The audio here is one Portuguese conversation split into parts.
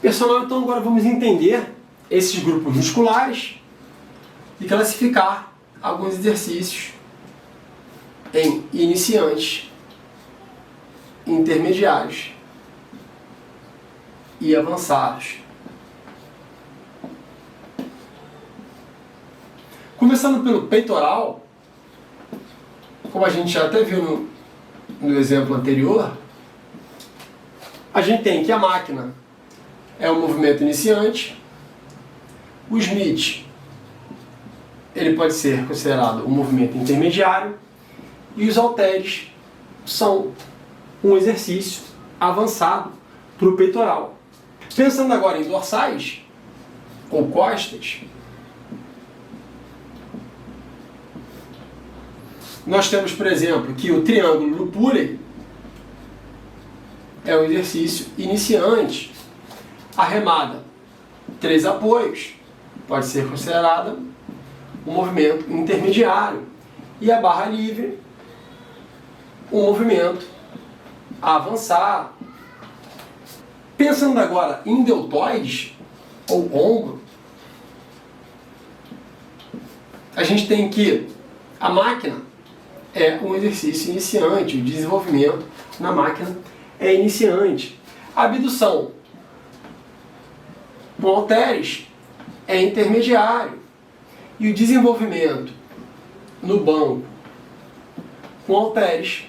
Pessoal, então agora vamos entender esses grupos musculares e classificar alguns exercícios em iniciantes, intermediários e avançados. Começando pelo peitoral, como a gente já até viu no exemplo anterior, a gente tem que a máquina é um movimento iniciante, o Smith ele pode ser considerado um movimento intermediário e os halteres são um exercício avançado para o peitoral. Pensando agora em dorsais ou costas, nós temos, por exemplo, que o triângulo do pulley é um exercício iniciante. A remada, 3 apoios, pode ser considerada um movimento intermediário. E a barra livre, um movimento avançado. Pensando agora em deltoides, ou ombro, a gente tem que a máquina é um exercício iniciante, o desenvolvimento na máquina é iniciante. A abdução com halteres é intermediário e o desenvolvimento no banco com halteres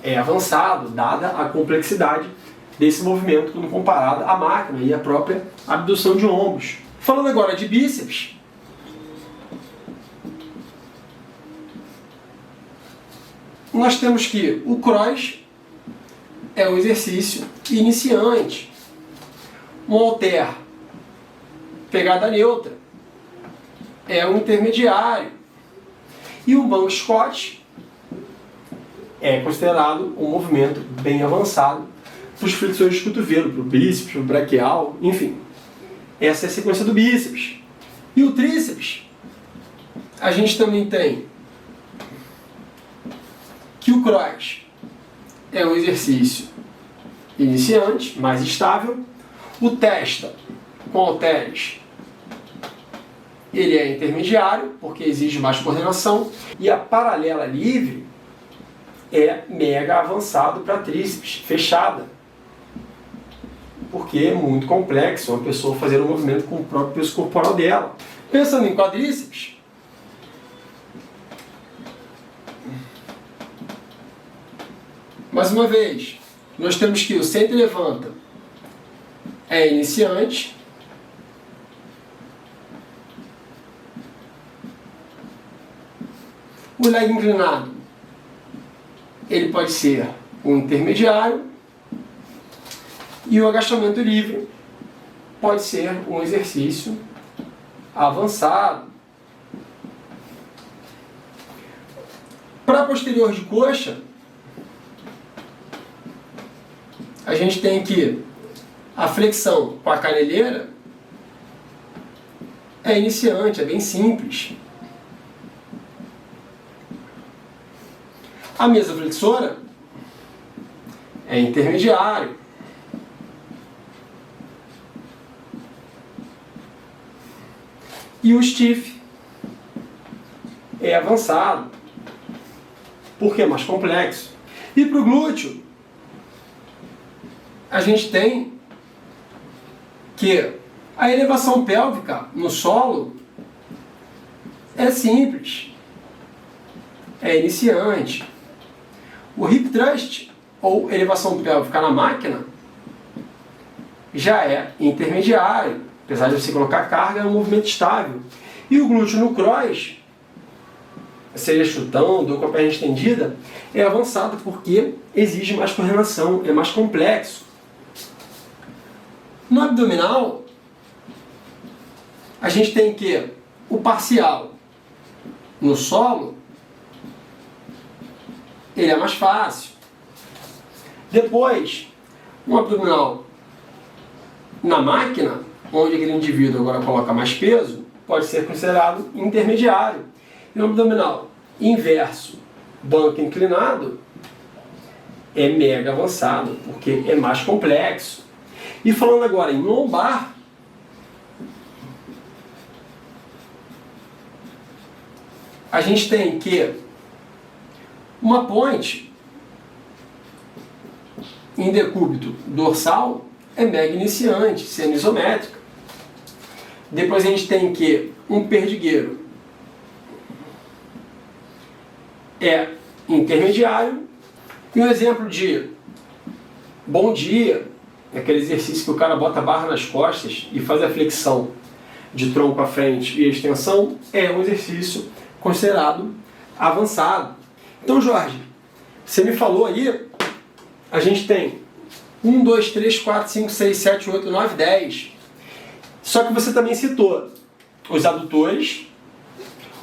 é avançado, dada a complexidade desse movimento quando comparado à máquina e à própria abdução de ombros. Falando agora de bíceps, nós temos que o cross é um exercício iniciante, um halter pegada neutra é um intermediário e o banco Scott é considerado um movimento bem avançado para os flexores de cotovelo, para o bíceps, para o braquial, enfim. Essa é a sequência do bíceps. E o tríceps, a gente também tem que o cross é um exercício iniciante, mais estável. O testa com halteres ele é intermediário, porque exige mais coordenação. E a paralela livre é mega avançado para tríceps, fechada. Porque é muito complexo uma pessoa fazer um movimento com o próprio peso corporal dela. Pensando em quadríceps, mais uma vez, nós temos que o senta e levanta é iniciante, o leg inclinado ele pode ser um intermediário e o agachamento livre pode ser um exercício avançado. Para posterior de coxa, a gente tem que a flexão com a caneleira é iniciante, é bem simples. A mesa flexora é intermediário. E o stiff é avançado, porque é mais complexo. E para o glúteo, a gente tem que a elevação pélvica no solo é simples, é iniciante. O hip thrust, ou elevação pélvica na máquina, já é intermediário. Apesar de você colocar carga, é um movimento estável. E o glúteo no cross, seja chutando ou com a perna estendida, é avançado porque exige mais coordenação, é mais complexo. No abdominal, a gente tem que o parcial no solo, ele é mais fácil. Depois, um abdominal na máquina, onde aquele indivíduo agora coloca mais peso, pode ser considerado intermediário. E o abdominal inverso, banco inclinado, é mega avançado, porque é mais complexo. E falando agora em lombar, a gente tem que uma ponte em decúbito dorsal é mega iniciante, sendo isométrica. Depois a gente tem que um perdigueiro é intermediário. E um exemplo de bom dia, aquele exercício que o cara bota a barra nas costas e faz a flexão de tronco à frente e extensão, é um exercício considerado avançado. Então, Jorge, você me falou aí, a gente tem 1, 2, 3, 4, 5, 6, 7, 8, 9, 10. Só que você também citou os adutores,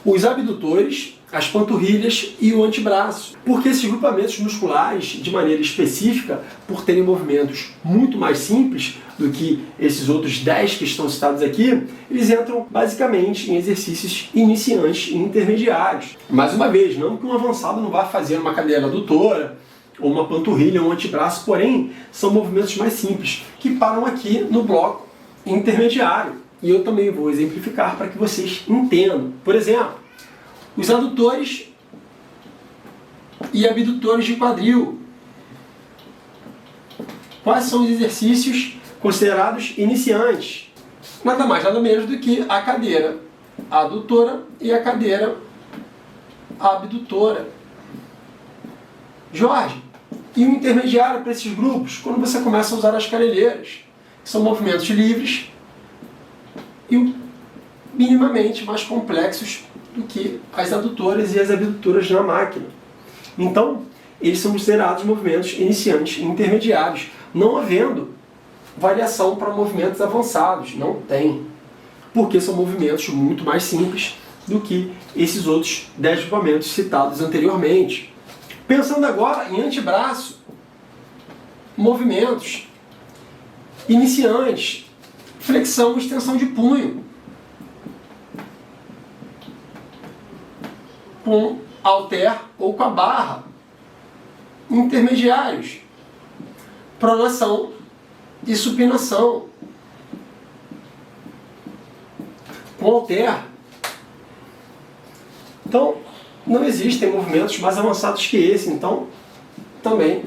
os abdutores, as panturrilhas e o antebraço. Porque esses grupamentos musculares, de maneira específica, por terem movimentos muito mais simples do que esses outros 10 que estão citados aqui, eles entram basicamente em exercícios iniciantes e intermediários. Mais uma vez, não que um avançado não vá fazer uma cadeira adutora, ou uma panturrilha, ou um antebraço, porém, são movimentos mais simples, que param aqui no bloco intermediário. E eu também vou exemplificar para que vocês entendam. Por exemplo, os adutores e abdutores de quadril. Quais são os exercícios considerados iniciantes? Nada mais, nada menos do que a cadeira adutora e a cadeira abdutora. Jorge, e o intermediário para esses grupos? Quando você começa a usar as carelheiras, que são movimentos livres e minimamente mais complexos do que as adutoras e as abdutoras na máquina. Então, eles são considerados movimentos iniciantes e intermediários, não havendo variação para movimentos avançados. Não tem. Porque são movimentos muito mais simples do que esses outros 10 grupamentos citados anteriormente. Pensando agora em antebraço, movimentos iniciantes, flexão e extensão de punho, com halter ou com a barra. Intermediários, pronação e supinação, com halter. Então, não existem movimentos mais avançados que esse, então também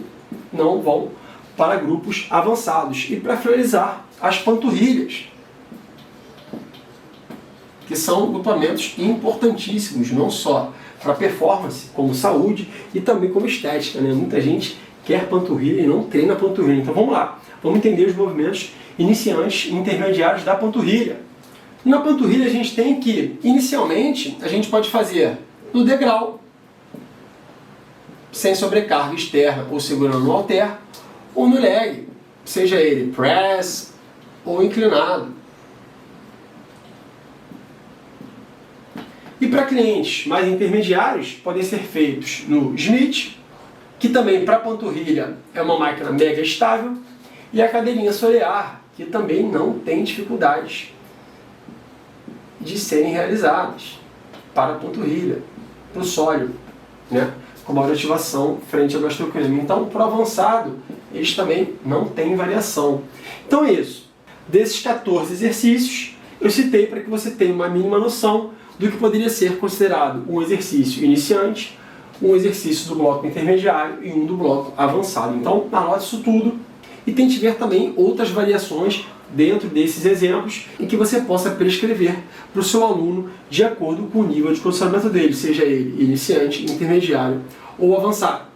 não vão para grupos avançados. E para finalizar, as panturrilhas, que são grupamentos importantíssimos, não só para performance, como saúde e também como estética, né? Muita gente quer panturrilha e não treina panturrilha. Então vamos lá, vamos entender os movimentos iniciantes e intermediários da panturrilha. Na panturrilha a gente tem que, inicialmente, a gente pode fazer no degrau, sem sobrecarga externa ou segurando no halter, ou no leg, seja ele press ou inclinado. E para clientes mais intermediários, podem ser feitos no Smith, que também para panturrilha é uma máquina mega estável, e a cadeirinha solear, que também não tem dificuldades de serem realizadas para a panturrilha, para o sólido, né? Com maior ativação frente ao gastrocnêmio. Então, para o avançado, eles também não têm variação. Então é isso. Desses 14 exercícios, eu citei para que você tenha uma mínima noção do que poderia ser considerado um exercício iniciante, um exercício do bloco intermediário e um do bloco avançado. Então, anote isso tudo e tente ver também outras variações dentro desses exemplos em que você possa prescrever para o seu aluno de acordo com o nível de condicionamento dele, seja ele iniciante, intermediário ou avançado.